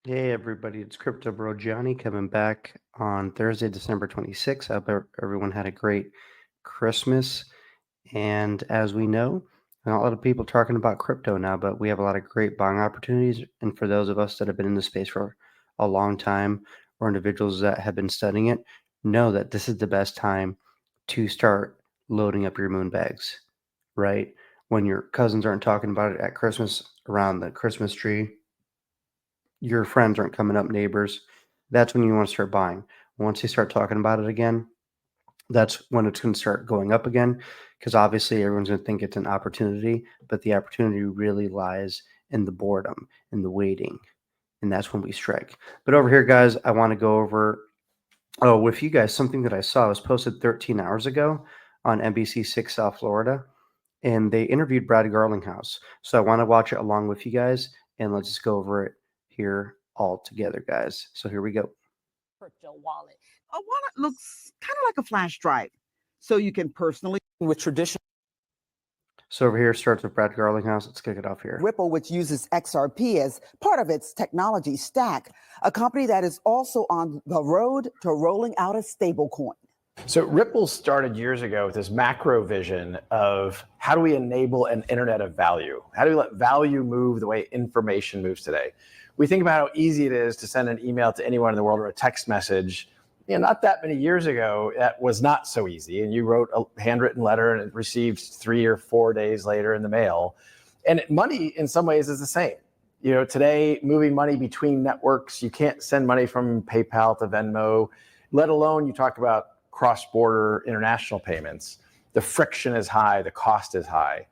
Hey everybody, it's Crypto Bro Johnny coming back on Thursday, December 26th. I hope everyone had a great Christmas. And as we know, not a lot of people talking about crypto now, but we have a lot of great buying opportunities. And for those of us that have been in the space for a long time or individuals that have been studying it, know that this is the best time to start loading up your moon bags, right? When your cousins aren't talking about it at Christmas around the Christmas tree, your friends aren't coming up, neighbors, that's when you want to start buying. Once you start talking about it again, that's when it's going to start going up again because obviously everyone's going to think it's an opportunity, but the opportunity really lies in the boredom, in the waiting, and that's when we strike. But over here, guys, I want to go over with you guys something that I saw. It was posted 13 hours ago on NBC6 South Florida, and they interviewed Brad Garlinghouse. So I want to watch it along with you guys, and let's just go over it here all together, guys. So here we go. Crypto wallet. A wallet looks kind of like a flash drive, so you can personally with traditional So over here starts with Brad Garlinghouse. Let's kick it off here. Ripple, which uses XRP as part of its technology stack, a company that is also on the road to rolling out a stablecoin. So Ripple started years ago with this macro vision of how do we enable an internet of value? How do we let value move the way information moves today? We think about how easy it is to send an email to anyone in the world or a text message. Not that many years ago, that was not so easy. And you wrote a handwritten letter and it received 3 or 4 days later in the mail. And money in some ways is the same. Today, moving money between networks, you can't send money from PayPal to Venmo, let alone you talk about cross-border international payments. The friction is high, the cost is high.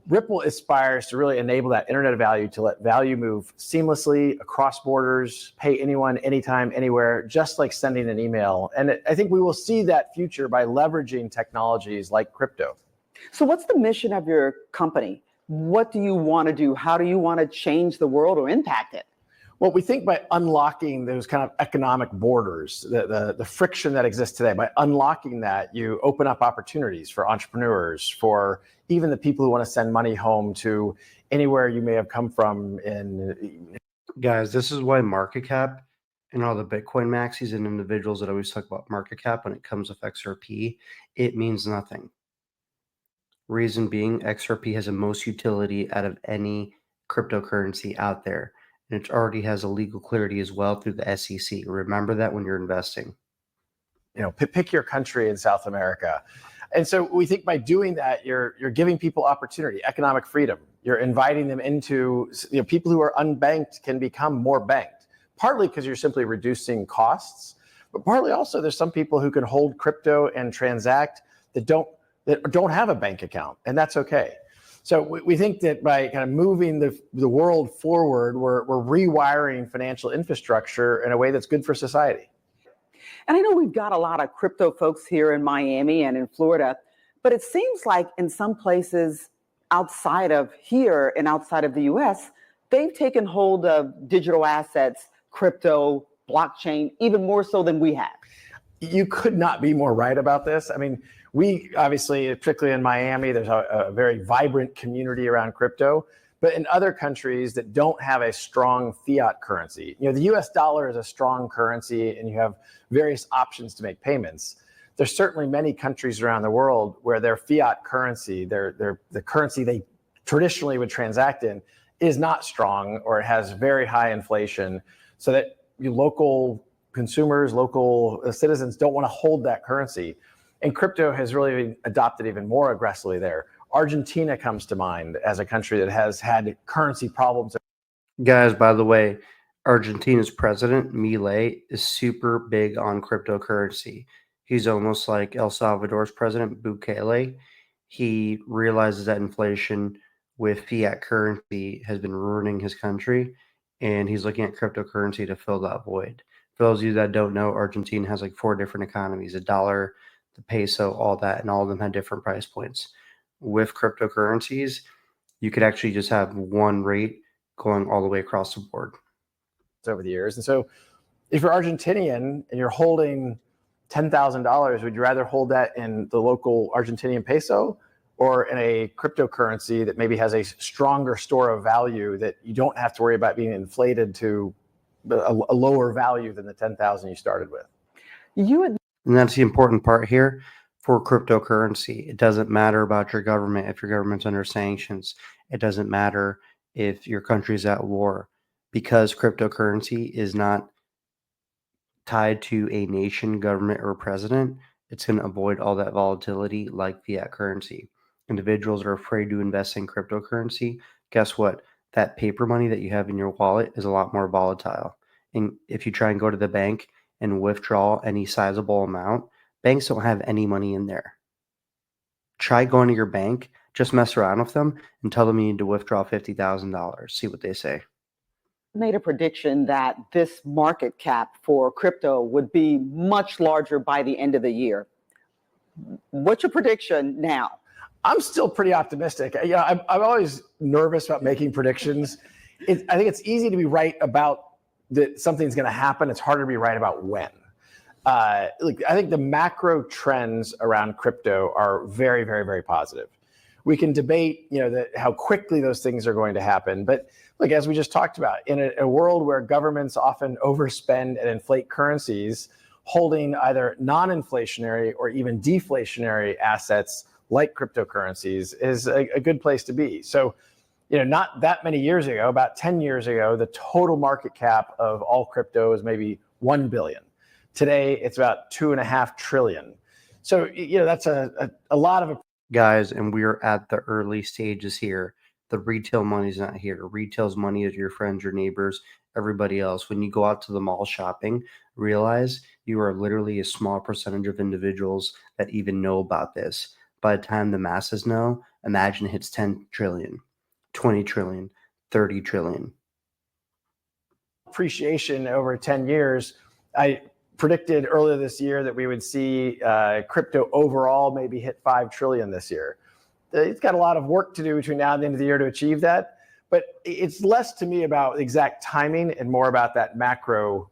Ripple aspires to really enable that internet of value to let value move seamlessly across borders, pay anyone, anytime, anywhere, just like sending an email. And I think we will see that future by leveraging technologies like crypto. So, what's the mission of your company? What do you want to do? How do you want to change the world or impact it? Well, we think by unlocking those kind of economic borders, the friction that exists today, by unlocking that, you open up opportunities for entrepreneurs, for even the people who want to send money home to anywhere you may have come from. Guys, this is why market cap and all the Bitcoin maxis and individuals that always talk about market cap when it comes with XRP, it means nothing. Reason being, XRP has the most utility out of any cryptocurrency out there. And it already has a legal clarity as well through the SEC. Remember that when you're investing. Pick your country in South America. And so we think by doing that, you're giving people opportunity, economic freedom. You're inviting them into, people who are unbanked can become more banked, partly because you're simply reducing costs, but partly also there's some people who can hold crypto and transact that don't have a bank account, and that's okay. So we think that by kind of moving the world forward, we're rewiring financial infrastructure in a way that's good for society. And I know we've got a lot of crypto folks here in Miami and in Florida, but it seems like in some places outside of here and outside of the US, they've taken hold of digital assets, crypto, blockchain, even more so than we have. You could not be more right about this. I mean, we obviously, particularly in Miami, there's a very vibrant community around crypto. But in other countries that don't have a strong fiat currency, the US dollar is a strong currency and you have various options to make payments. There's certainly many countries around the world where their fiat currency, the currency they traditionally would transact in, is not strong or it has very high inflation, so that local consumers, local citizens don't want to hold that currency. And crypto has really adopted even more aggressively there. Argentina comes to mind as a country that has had currency problems. Guys, by the way, Argentina's president, Milei, is super big on cryptocurrency. He's almost like El Salvador's president, Bukele. He realizes that inflation with fiat currency has been ruining his country, and he's looking at cryptocurrency to fill that void. For those of you that don't know, Argentina has like 4 different economies: a dollar, the peso, all that, and all of them had different price points. With cryptocurrencies, you could actually just have one rate going all the way across the board over the years. And so if you're Argentinian and you're holding $10,000, would you rather hold that in the local Argentinian peso or in a cryptocurrency that maybe has a stronger store of value that you don't have to worry about being inflated to a lower value than the 10,000 you started with. You had And that's the important part here for cryptocurrency. It doesn't matter about your government if your government's under sanctions. It doesn't matter if your country's at war, because cryptocurrency is not tied to a nation, government, or president. It's going to avoid all that volatility like fiat currency. Individuals are afraid to invest in cryptocurrency. Guess what? That paper money that you have in your wallet is a lot more volatile. And if you try and go to the bank and withdraw any sizable amount, banks don't have any money in there. Try going to your bank, just mess around with them and tell them you need to withdraw $50,000. See what they say. made a prediction that this market cap for crypto would be much larger by the end of the year. What's your prediction now? I'm still pretty optimistic. I'm always nervous about making predictions. I think it's easy to be right about that something's going to happen. It's harder to be right about when. I think the macro trends around crypto are very, very, very positive. We can debate, how quickly those things are going to happen. But look, as we just talked about, in a world where governments often overspend and inflate currencies, holding either non-inflationary or even deflationary assets like cryptocurrencies is a good place to be. So, not that many years ago, about 10 years ago, the total market cap of all crypto is maybe 1 billion. Today, it's about 2.5 trillion. So, that's a lot of guys, and we're at the early stages here. The retail money's not here. Retail's money is your friends, your neighbors, everybody else. When you go out to the mall shopping, realize you are literally a small percentage of individuals that even know about this. By the time the masses know, imagine it hits 10 trillion, 20 trillion, 30 trillion. appreciation over 10 years. I predicted earlier this year that we would see crypto overall maybe hit 5 trillion this year. It's got a lot of work to do between now and the end of the year to achieve that. But it's less to me about exact timing and more about that macro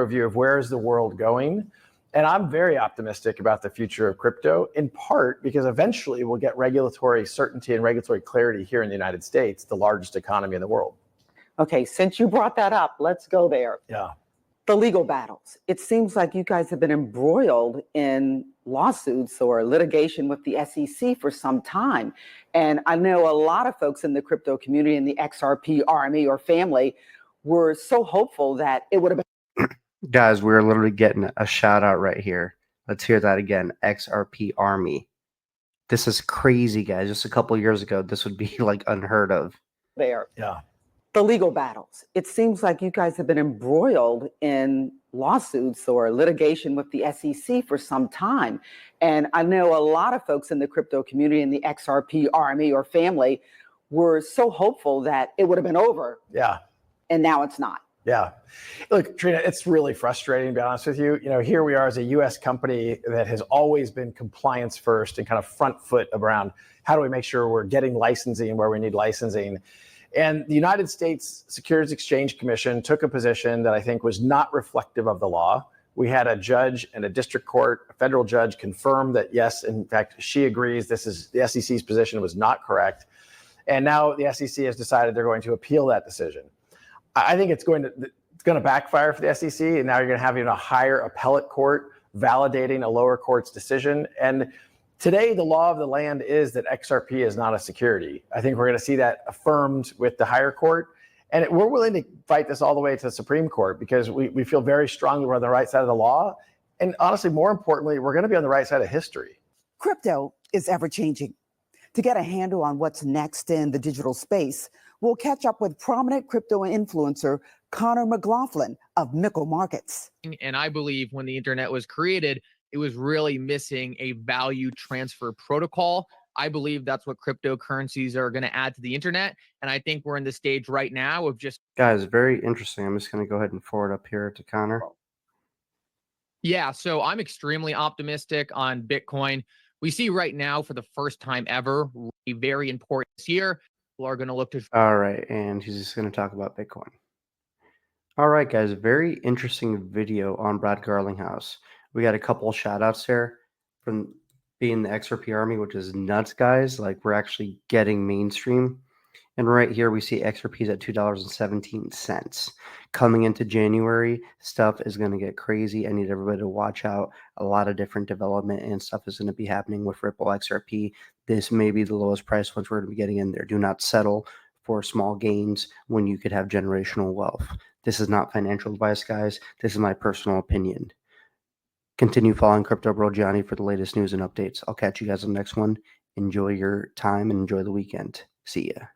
view of where is the world going. And I'm very optimistic about the future of crypto, in part because eventually we'll get regulatory certainty and regulatory clarity here in the United States, the largest economy in the world. Okay, since you brought that up, let's go there. Yeah. The legal battles. It seems like you guys have been embroiled in lawsuits or litigation with the SEC for some time. And I know a lot of folks in the crypto community in the XRP army or family were so hopeful that it would have been. Guys, we're literally getting a shout out right here. Let's hear that again. XRP Army. This is crazy, guys. Just a couple years ago, this would be like unheard of. There. Yeah. The legal battles. It seems like you guys have been embroiled in lawsuits or litigation with the SEC for some time. And I know a lot of folks in the crypto community in the XRP army or family were so hopeful that it would have been over. Yeah. And now it's not. Yeah. Look, Trina, it's really frustrating, to be honest with you. Here we are as a U.S. company that has always been compliance first and kind of front foot around how do we make sure we're getting licensing where we need licensing. And the United States Securities Exchange Commission took a position that I think was not reflective of the law. We had a judge and a district court, a federal judge, confirm that, yes, in fact, she agrees this is the SEC's position was not correct. And now the SEC has decided they're going to appeal that decision. I think it's going to backfire for the SEC, and now you're going to have even a higher appellate court validating a lower court's decision. And today, the law of the land is that XRP is not a security. I think we're going to see that affirmed with the higher court. And we're willing to fight this all the way to the Supreme Court because we feel very strongly we're on the right side of the law. And honestly, more importantly, we're going to be on the right side of history. Crypto is ever changing. To get a handle on what's next in the digital space, we'll catch up with prominent crypto influencer Connor McLaughlin of Mickle Markets. And I believe when the internet was created, it was really missing a value transfer protocol. I believe that's what cryptocurrencies are going to add to the internet. And I think we're in the stage right now of just. Guys, very interesting. I'm just going to go ahead and forward up here to Connor. Yeah, so I'm extremely optimistic on Bitcoin. We see right now, for the first time ever, a very important this year, people are going to look to. All right, and he's just going to talk about Bitcoin. All right, guys, very interesting video on Brad Garlinghouse. We got a couple of shout outs there from being the XRP Army, which is nuts, guys. Like, we're actually getting mainstream. And right here, we see XRP's at $2.17. Coming into January, stuff is going to get crazy. I need everybody to watch out. A lot of different development and stuff is going to be happening with Ripple XRP. This may be the lowest price once we're going to be getting in there. Do not settle for small gains when you could have generational wealth. This is not financial advice, guys. This is my personal opinion. Continue following Crypto Bro Johnny for the latest news and updates. I'll catch you guys on the next one. Enjoy your time and enjoy the weekend. See ya.